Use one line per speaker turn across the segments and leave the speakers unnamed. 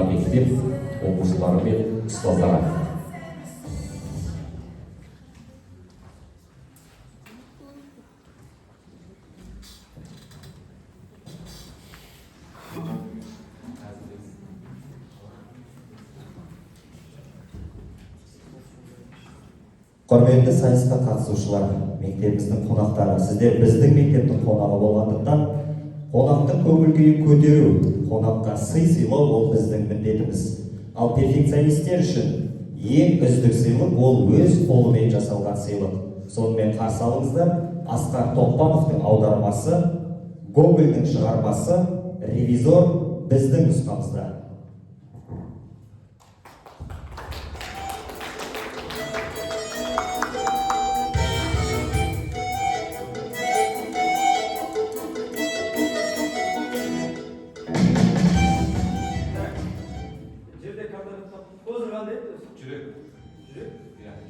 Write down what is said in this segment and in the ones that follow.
мектеп оқушылары мен ұстаздары. Құрметті сайысқа қатысушылар, мектебіміздің қонақтары, сіздер біздің мектептің қонағы болғандықтан, қонақтың көңіл-күйін көтеру, қонаққа сый сыйлау ол біздің міндетіміз. Ал перфекционистер үшін ең үздік сыйлық ол өз қолымен жасалған сыйлық. Сонымен қарсы алыңыздар, Асқар Тоқпановтың аудармасы, Гогольдің шығармасы, ревизор біздің нұсқамызда.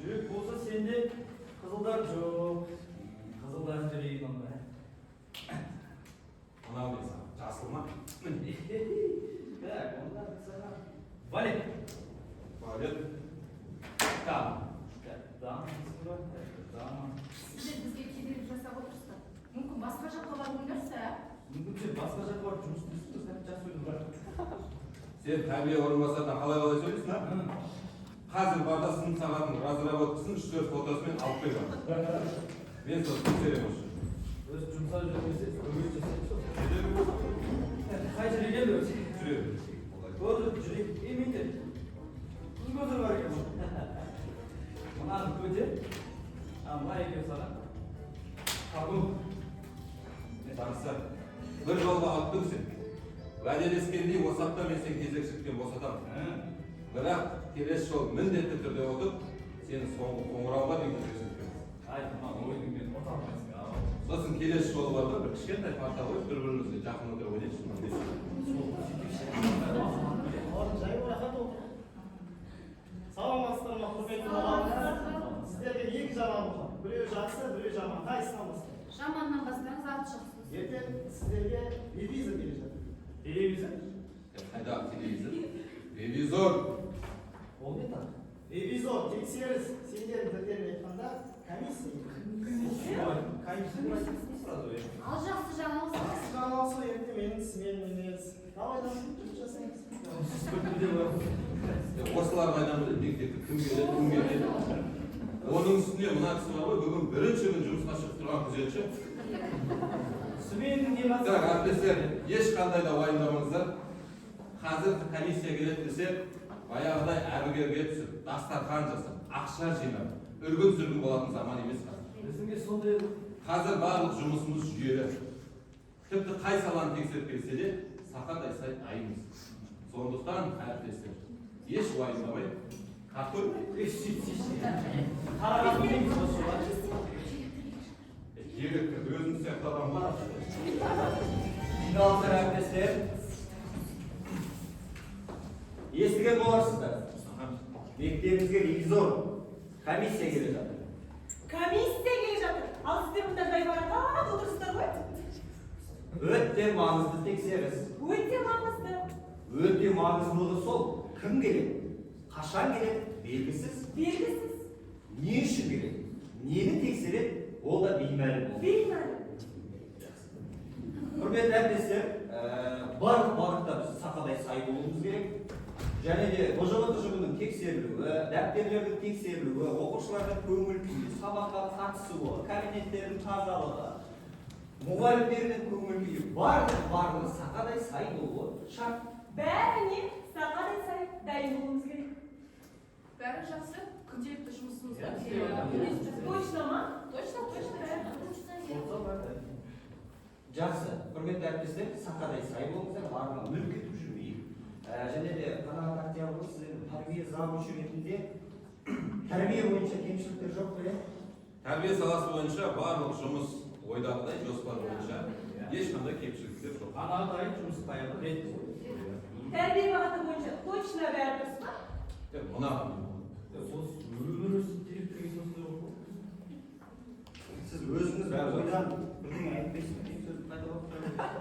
Жүрек болса сенде қызылдар жоқ. Қызылдар жүрегін онда.
Анау дейсің, жасыл ма?
Так, онда саған. Валет.
Валет.
Дам. Дам.
Сіздер бізге кедергі жасап отырсыздар. Мүмкін басқа жаққа барып ойнарсыз, ә?
Мүмкін сен басқа жаққа барып жұмыс істейсің, жас ойлар.
Сен тәрбие орынбасардан қалай сөйлейсің, а? Қазір барда сынып сағатын разработкасын 3-4 фотосымен алып қойған. Мен соны түсіремін үшін.
Өзі жұмсап жүрмесе, өмір жасайды сол. Қай жүрек енді өзі?
Жүрек.
Көзі жүрек емейді. Күн көзі бар екен. Мынаны көтер. Мына екен саған. Қабыл.
Жақсы. Бір жолға алып сен. Уәделескендей осы апта мен сен кезекшіліктен босатамын. Бірақ келесі жол міндетті түрде отырып, сені соңғы қоңырауға дейін көтерсін.
Ай, мына ойдың мен оталмайсың.
Сосын келесі жол барда бір кішкентай парта қойып, бір-бірімізге жақын отырып ойнайықшы.
Жай рахат отыр. Саламатсыздар ма, құрметті балалар? Сіздерге екі жаңалық бар. Біреу жақсы, біреу жаман. Қайсынан бастайық?
Жаманнан бастаңыз, аты шықсын.
Ертең сіздерге ревизор келе жатыр.
Телевизор?
Қайдағы телевизор? Ревизор.
Ол не так?
Ревизор, тексеріс. Сендердің тілдерін айтқанда комиссия.
Ал жақсы жаңалық сұрайсыз.
Жаңалысы ертең менің сменім емес. Давайдан жұмыс жасаймыз.
Осылар қайдан біледі, мектепті кім келеді, кім келеді. Оның үстіне мына кісі бар ғой, бүгін бірінші күн жұмысқа шығып тұрған күзетші.
Сменің демасы.
Так, әріптестер, ешқандай да уайымдамаңыздар. Қазір комиссия келеді десе, баяғыдай әбігерге түсіп, дастархан жасап, ақша жинап, үргін-сүргін болатын заман емес қазір.
Біздіңге сондай.
Қазір барлық жұмысымыз жүйелі. Тіпті қай саланы тексеріп келсе де, сақадай сай дайынбыз. Сондықтан әріптестер, еш уайымдамай, қарт көрмей.
Қарағат білеміз осы бар.
Еректі өзіміз сияқты адам бар.
Жиналыңыздар әріптестер. Естіген боларсыздар. Мектебімізге ревизор комиссия келе жатыр.
Комиссия келе жатыр. Ал сіздер мұнда жайбарақат отырсыздар ғой?
Өте маңызды тексеріс.
Өте маңызды.
Өте маңыздылығы сол. Кім келеді? Қашан келеді? Белгісіз.
Белгісіз.
Не үшін келеді? Нені тексереді? Ол да беймәлім.
Беймәлім.
Құрметті әріптестер, барлық бағытта біз сақадай сай болуымыз керек. Және де ОЖБ ұжымының тексерілуі, дәптерлердің тексерілуі, оқушылардың көңіл-күйі, сабаққа қатысуы, кабинеттердің тазалығы, мұғалімдердің көңіл-күйі барлығы сақадай сай болуы шарт.
Бәріне сақадай сай дайын болуымыз керек.
Бәрі жақсы, күнделікті жұмысымызда.
Точно ма?
Точно.
Жақсы, құрметті әріптестер, сақадай сай болыңыздар, барлығын мүлк етіп жүрмейік. Және де Қанағат Октябрьдің сіздердің тәрбие завучы ретінде тәрбие бойынша кемшіліктер жоқ қой?
Тәрбие саласы бойынша барлық жұмыс ойдағыдай жоспар бойынша ешқандай кемшіліктер жоқ.
Қанағат айын жұмыс баяғы рет.
Тәрбие бағыты бойынша точно бәрі дұрыс па?
Мына
Сіз өзіңіз ойдан бірдеңе айтпайсыз.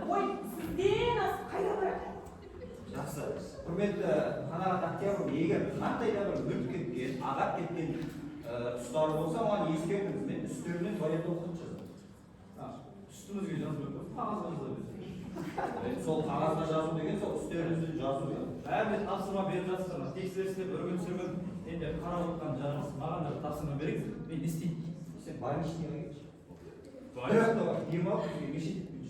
Ой, сізден асып қайда барады?
жақсы. Құрметті Қанағат Октябрь, егер қандай да бір мүлт кеткен, ағат кеткен тұстары болса, маған ескертіңіз, мен үстерінен баянды оқып жазамын.
Üstümüzge жазып берді. Қағазға жаза берді.
Сол қағазға жазу деген сол үстеріңізді жазу.
Бәріне тапсырма беріп жатсыздар. Тексерістер бір күн сүргін. Енді қарап отырған жағымыз маған да тапсырма беріңіз. Мен не істеймін?
Сен больничныйға кетші. Бірақ демалып бізге мешіт етпейді.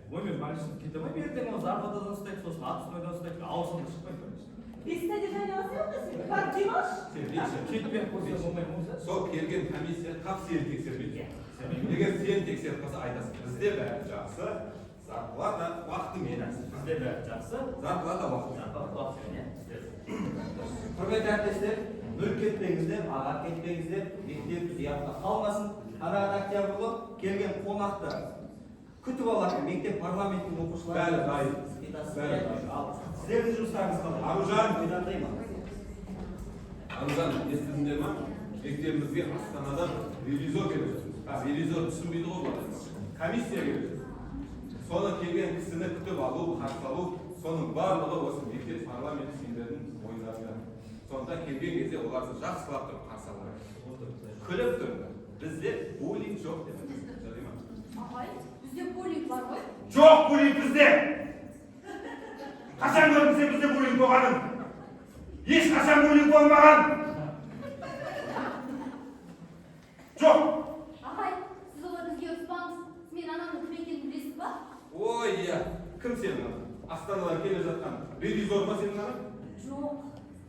Ой, мен больничный кете алмаймын. Ертең оны зарплатадан ұстайды, сосын отпускайдан ұстайды. Ауысымда шықпайды больничный.
Без содержания алсай отырсың. Бар демалшы.
Кетпей ақ қойса болмайды ма?
сол келген комиссия қап сені тексермейді. Егер сені тексеріп қалса айтасың, бізде бәрі жақсы, зарплата уақытымен.
Бізде бәрі жақсы.
Зарплата уақытымен.
Құрметті әріптестер, мүлт кетпеңіздер, ағат кетпеңіздер, мектебіміз ұятта қалмасын. Қанағат Октябрьлы келген қонақты күтіп алатын мектеп парламентінің оқушылары.
Бәрі дайын.
Сіздердің жұмыстарыңыз қалай?
Аружан.
Ойдандай ма?
Аружан, естідіңдер ма? Мектебімізге Астанадан ревизор келіп жатыр. Ревизор түсінбейді ғой бұлар. Комиссия келіп жатыр. Соны келген кісіні күтіп алу, қарсы алу, соның барлығы осы мектеп парламент сендердің мойындарында. Сонда келген кезде оларды жақсылап тұрып қарсы алу. Күліп тұрыңдар. Бізде буллинг жоқ деп. Жарай ма?
Ағай, бізде буллинг бар ғой.
Жоқ буллинг бізде. Қашан көрдіңіз бізде буллинг болғанын? Ешқашан буллинг болмаған. Жоқ.
Ағай, сіз олар бізге ұрыспаңыз. Мен анамның кім екенін білесіз ба?
Ой, иә. Кім сенің анаң? Астанадан келе жатқан ревизор ма сенің анаң?
Жоқ.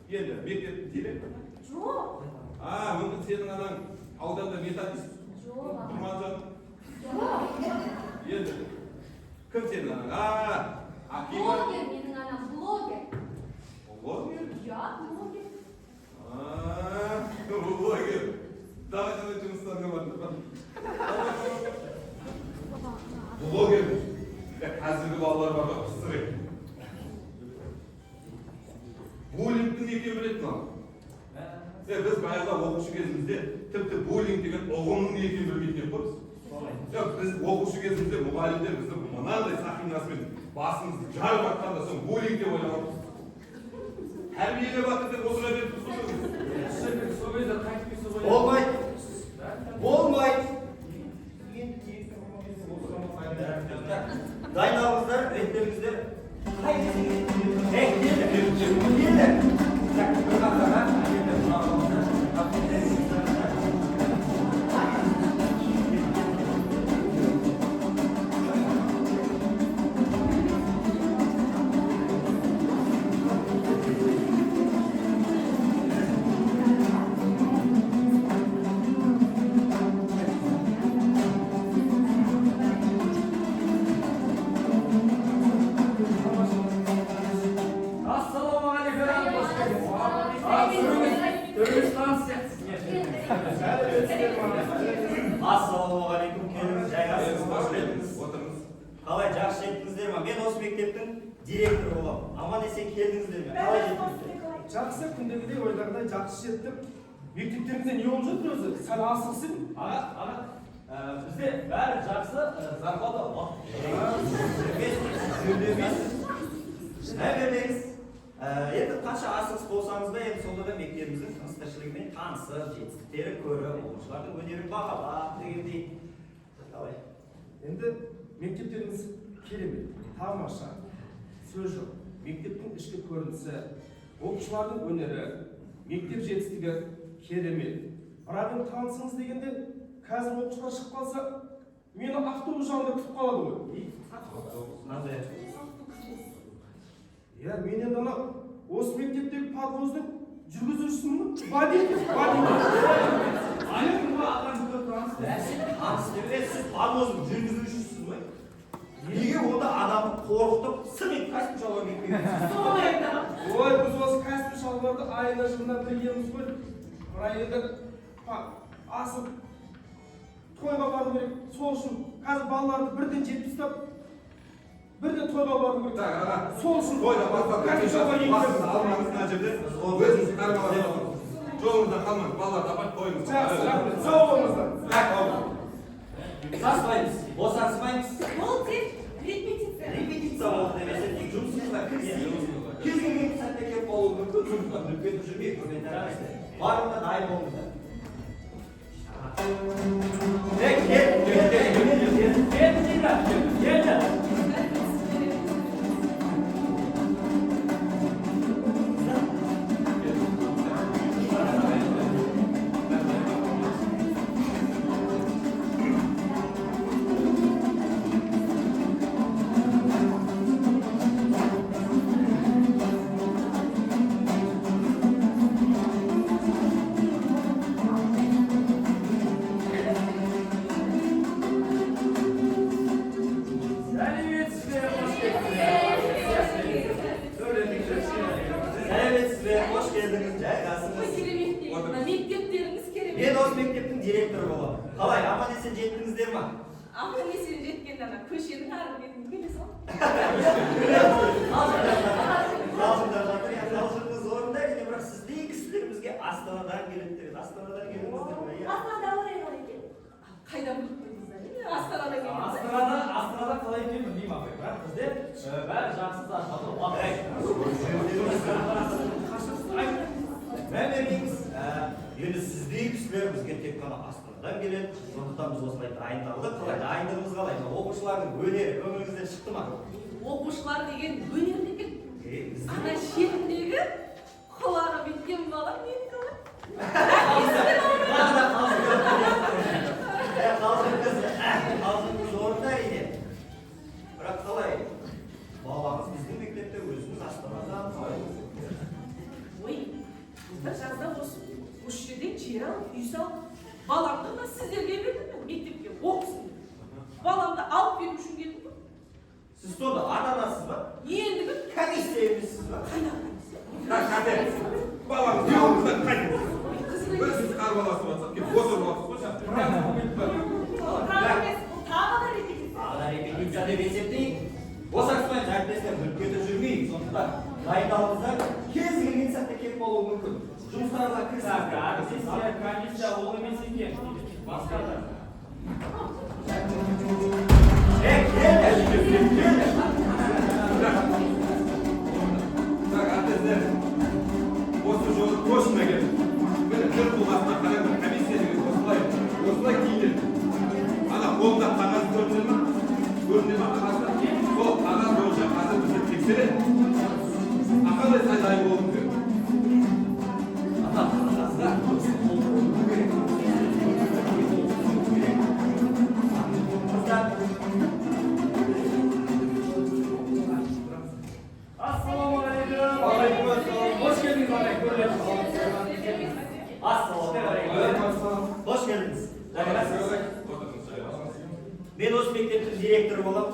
Енді мектептің директоры?
Жоқ.
Мүмкін сенің анаң ауданда методист?
Жоқ.
Құрманжан?
Жоқ.
Енді кім сенің анаң? Акима?
Блогер менің анам, блогер.
Блогер?
Я блогер.
Блогер. Давай жұмыстарыңа бардым. Блогер. Қазіргі балалар бар ғой, пысырек. Буллингтің екенін білетін ал. Біз баяғыда оқушы кезімізде тіпті буллинг деген ұғымның екенін білмейтін едік қой. Біз оқушы кезімізде мұғалімдер бізді мынандай сақинасымен басымызды жарып атқанда соны буллинг деп ойлағанбыз. Тәрбиелеп жатыр деп отыра беріп
Болмайды. Болмайды. Дайындалыңыздар, реттеліңіздер. Ассалаумағалейкум, келіңіз, жайғасыңыз, қош келдіңіз. Қалай, жақсы жеттіңіздер ме? Мен осы мектептің директоры боламын. Аман есен келдіңіздер ме? Қалай жеттіңіздер?
Жақсы, күндегідей ойлағандай жақсы жеттік. Мектептеріңізде не болып жатыр өзі? Сәл асықсың.
Аға, бізде бәрі жақсы, зарплата уақыт. Әберлеңіз. Енді қанша асығыс болсаңыз да, енді сонда да мектебіміздің тыныс-тіршілігімен танысып, жетістіктерін көріп, оқушылардың өнерін бағалап дегендей. Қалай?
Енді мектептеріңіз керемет, тамаша, сөз жоқ. Мектептің ішкі көрінісі, оқушылардың өнері, мектеп жетістігі керемет. Бірақ енді танысыңыз дегенде, қазір оқушылар шығып қалса, мені автобус жанында күтіп қалады ғой.
Қандай?
Иә, мен енді ана осы мектептегі подвоздың жүргізушісімін, водитель. Аяғым ба ағам көп таныс.
Таныс деп, сіз подвоздың жүргізушісіз ғой. Неге онда адамды қорқытып, сым етіп кәсіп шалуға кетпейсіз?
Соны айтамын.
Ой, біз осы кәсіп шалбарды айына жылына бір еміз ғой. Бірақ енді асып тойға бару керек. Сол үшін қазір балаларды бірден жетіп тастап, бірден тойға бару керек. Сол үшін
тойда бастап
кәсіп шалға
басын алмаңыз мына жерде. Өзіңіз қармалап жолыңыздан қалмаңыз, балаларды апарып тойыңыз.
жақсы, рахмет. Сау болыңыздар.
Саспаймыз, босанспаймыз.
Ол тек репетиция.
Репетиция болды демесе, тек жұмысымызға кірісеміз. кез келген сәтте келіп қалуы мүмкін. Сондықтан үлкейтіп жүрмейік, құрметті әріптестер. Барлығына дайын болыңыздар. Сәлеметсіздер, қош келдіңіз, жайғасыңыз.
Мектептеріңіз керемет.
Мен осы мектептің директоры боламын. Қалай, аман есен жеттіңіздер ма?
Аман есен жеткенде ана көшенің арғы бетіне келе сал.
Қалжыңдар жатыр, қалжыңыңыз орында, бірақ сіздей кісілер бізге Астанадан келеді деп. Астанадан келдіңіздер ме?
Астанада ауа райы қалай екен? Қайдан біліп қойдыңыздар? Астанадан келдіңіздер.
Астанада қалай екенін білмеймін апай, бірақ бізде бәрі жақсы да жатыр.
Мәмермейміз, енді сіздей кісілер бізге тек қана Астанадан келеді. Сондықтан біз осылай дайындалдық. Қалай дайындығымыз қалай? Оқушылардың өнері көңіліңізден шықты ма?
Оқушылар деген өнер деген. Ана шетіндегі құлағы біткен бала менікі ғой.
Қалжыңыңыз орында әрине. Бірақ қалай? Балаңыз біздің мектепте, өзіңіз Астанадан қалай?
Ой, бір жазда осы жерден жер алып, үй салып, баламды да сіздерге бердім мен мектепке оқысын. Баламды алып беру үшін келдім ғой.
Сіз сонда ата-анасыз ба?
Ендігі
Комиссия емессіз ба?
қайда
Балаңыз ұялыңыздан қайтыңыз. Бір сіз қар баласы болсақ, келіп отырып алыпсыз ғой.
тағы да репетиция.
Тағы да репетиция деп есептейік. Босаңсымай әріптестер бүлкетіп жүрмейік. Сондықтан дайындалыңыздар. Кез келген сәтте келіп болуы мүмкін. Жұмыстарға кірісіңіздер.
Комиссия ол емес екен. Басқарда.
Әріптестер, осы жолы точно келді. Міне бір тұлғасына қараңдар, комиссия деген осылай киінеді. Ана қолында қағаз көрінеді ма? Көрінеді ма қағазда? Сол қағаз бойынша қазір бізді тексереді. Қандай дайын болуымыз керек?
Ассалаумағалейкум. Қош келдіңіз апай, көрілеміз.
Ассалаумағалейкум. Қош келдіңіз. Мен осы мектептің директоры боламын.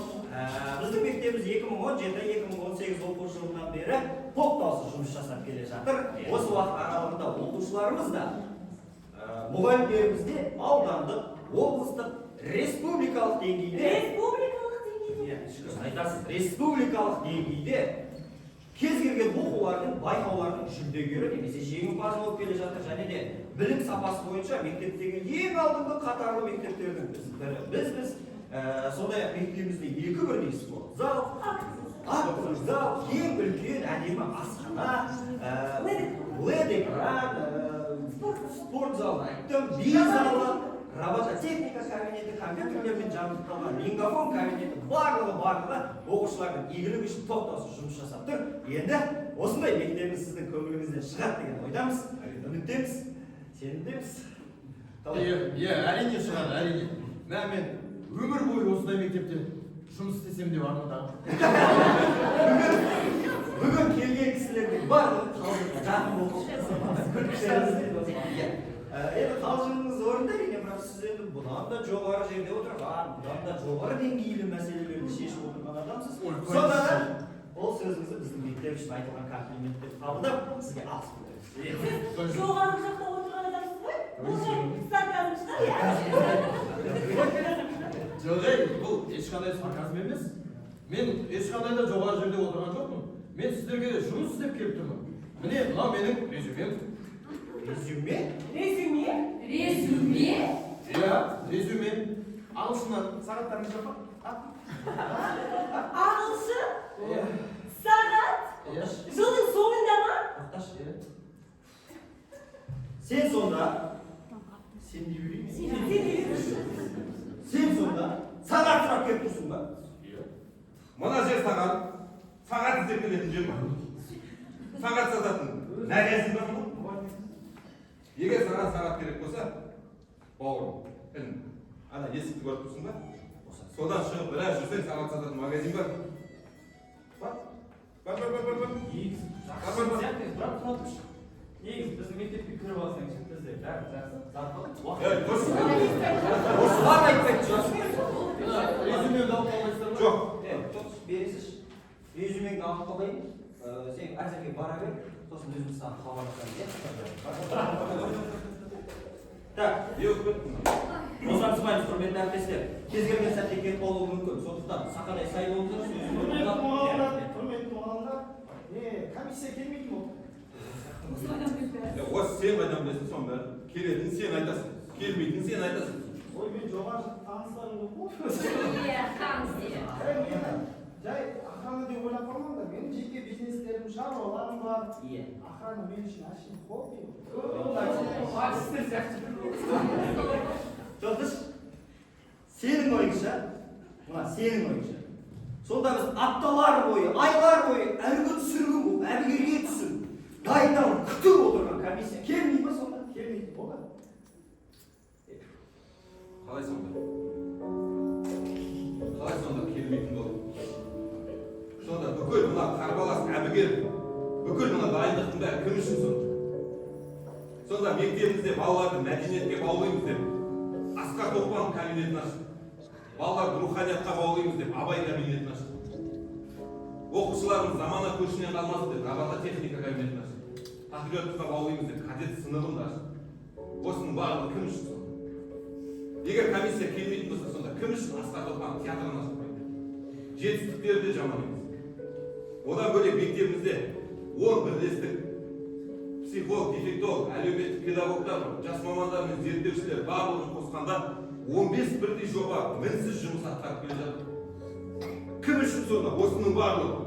Біздің мектебіміз 2017-2018 оқу жылынан бері тоқтаусыз жұмыс жасап келе жатыр. Осы уақыт аралығында оқушыларымыз да, мұғалімдеріміз де аудандық, облыстық, республикалық деңгейде, республикалық деңгейде кез келген оқулардың, байқаулардың жүлдегері немесе жеңімпазы болып келе жатыр. Және де білім сапасы бойынша мектептегі ең алдыңғы қатарлы мектептердің бірі. Біз сондай мектебімізде 2 бірдей спорт зал, актовый зал, ең үлкен әдемі асхана, LED экран, спорт залын айттым, би залы, робототехника кабинеті, компьютерлермен жабдықталған лингафон кабинеті, барлығы оқушылардың игілігі үшін тоқтаусыз жұмыс жасап тұр. Енді осындай мектебіміз сіздің көңіліңізден шығады деген ойдамыз, үміттеміз, сенімдеміз.
Әрине шығады, әрине. Мен өмір бойы осындай мектепте жұмыс істесем деп армандағым.
Бүгін келген кісілердің барлығы қалжыңға жақын болып енді қалжыңыңыз орында әрине, бірақ сіз енді бұдан да жоғары жерде отырған, бұдан да жоғары деңгейлі мәселелерді шешіп отырған адамсыз. Сонда да ол сөзіңізді біздің мектеп үшін айтылған комплимент деп қабылдап, сізге алғыс білдіреміз.
Жоғары жақта отырған адамсыз ғой? Бұл сарказм шығар,
Жоқ, бұл ешқандай сарказм емес. Мен ешқандай да жоғары жерде отырған жоқпын. Мен сіздерге жұмыс істеп келіп тұрмын. Міне, мынау менің резюмем.
Резюме?
Резюме?
Резюме?
Иә, резюме. Ағылшыннан сағаттарыңыз жоқ па?
Ағылшын? Сағат? Жылдың соңында ма?
Тоқташы.
Sen sonda, sen de yürüyeyim mi? Sen sonda, sağa sıra kelip dursun ba?
Мына жер саған сағат іздеп келетін жер ма? Сағат сататын нәресің бар ма? Егер саған сағат керек болса, бауырым, інім, ана есікті көріп тұрсың ба? Содан шығып біраз жүрсең сағат сататын магазин бар. Бар.
Негізі жақсы сияқты, бірақ тұра тұршы. Негізі біздің мектепке кіріп алсаң ше, бізде бәрі жақсы зарплата.
Ей, дұрыс.
Osman айтпайды жүрсің.
Резюмеңді алып қалмайсыздар ма?
Жоқ.
Тоқташ бересіз. Резюмеңді алып қалайын. Сен әзірге бара бер. Сосын өзім саған хабарласамын. Так,
Не болып кетті?
босаңсымаймыз, құрметті әріптестер. Кез келген сәтте келіп қалуы мүмкін. Сондықтан сақадай сай болыңыздар.
Құрметті мұғалімдар, комиссия келмейді ме?
Осы сен қайдан білесің соның бәрін? Келетінін сен айтасың, келмейтінін сен айтасың.
Ой, мен жоғары таныстарым көп.
Иә, таныстар.
Мен жай охрана деп ойлап қалмаңдар. Менің жеке бизнестерім, шаруаларым бар.
Иә.
Охрана мен үшін әшейін хобби.
Тоқташ, сенің ойыңша, сенің ойыңша. Сонда біз апталар бойы, айлар бойы әлгі түсіргін болып, әбігерге түсіп, дайындалып күтіп отырған комиссия келмейді ма сонда?
Келмейді, оға.
Қалай сонда? Қалай сонда келмейтін болды? Сонда бүкіл мына қарбалас әбігер, бүкіл мына дайындықтың бәрі кім үшін сонда? Сонда мектебімізде балаларды мәдениетке баулаймыз деп Асқар Тоқпанов кабинетін ашты. Балаларды руханиятқа баулаймыз деп Абай кабинетін ашты. Оқушыларымыз замана көшінен қалмасын деп робототехника кабинетін ашты. Патриоттыққа баулаймыз деп кадет сыныбын да ашты. Осының барлығы кім үшін сонда? Егер комиссия келмейтін болса, сонда кім үшін Асқар Тоқпанов театрын ашпайды? Жетістіктері де жаман емес. Одан бөлек мектебімізде 10 бірлестік, психолог, дефектолог, әлеуметтік педагогтар, жас мамандар мен зерттеушілер барлығын қосқанда 15 бірдей жоба мінсіз жұмыс атқарып келе жатыр. Кім үшін сонда осының барлығы?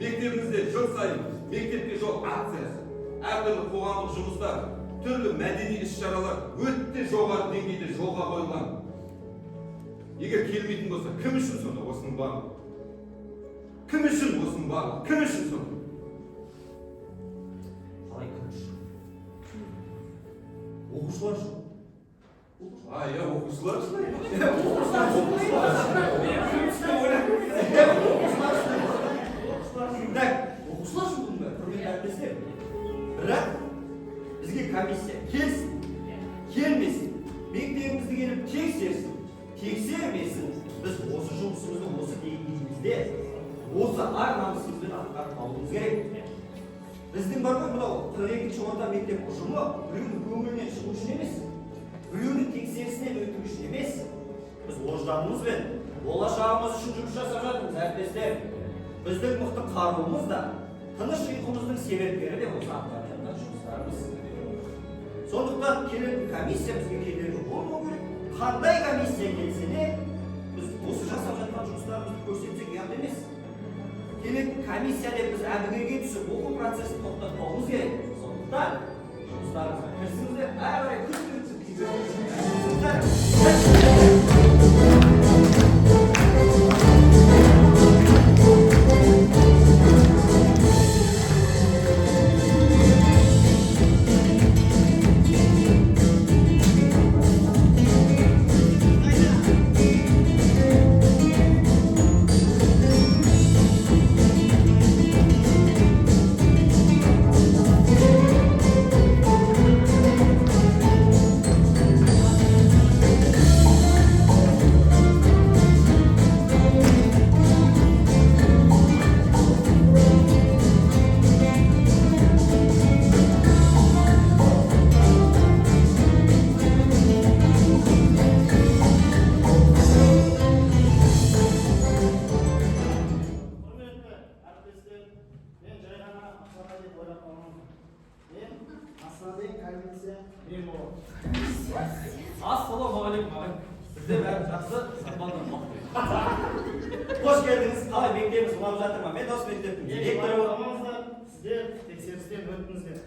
Мектебімізде жыл сайын мектепке жол акциясы, әртүрлі қоғамдық жұмыстар, түрлі мәдени іс-шаралар өте жоғары деңгейде жолға қойылған. Егер келмейтін болса, кім үшін сонда осының барлығы? Кім үшін осының барлығы? Кім үшін сонда?
Қалай кім үшін? Оқушылар үшін.
Иә, оқушылар үшін.
Оқушылар үшін бұл бәрі, құрметті әріптестер. Бірақ бізге комиссия келсін, келмесін, мектебімізді келіп тексерсін, тексермесін, біз осы жұмысымызды осы деңгейімізде, осы ар-намысымызбен атқарып қалуымыз керек. Біздің бар ғой мынау 42-ші орта мектеп ұжымы біреудің көңілінен шығу үшін емес, біреудің тексерісінен өту үшін емес. Біз ожданымызбен, болашағымыз үшін жұмыс жасап жатырмыз, әріптестер. Біздің мықты қаруымыз да, тыныш ұйқымыздың себепкері де осы атқарылған жұмыстарымыз. Сондықтан келетін комиссия бізге кедергі болмау керек. Қандай комиссия келсе де, біз осы жасап жатқан жұмыстарымызды көрсетсек ұят емес. Келетін комиссия деп біз әбігерге түсіп, оқу процесін тоқтатпауымыз керек. Сондықтан жұмыстарымызға кірісіңіздер, әрі қарай
Ассалаумағалейкум ағайын. Бізде бәрі жақсы, сападан мықты.
Қош келдіңіз. Қалай мектебіміз ұнап жатыр ма? Мен осы мектептің директорымын.
Сіздер тексерістен өттіңіздер.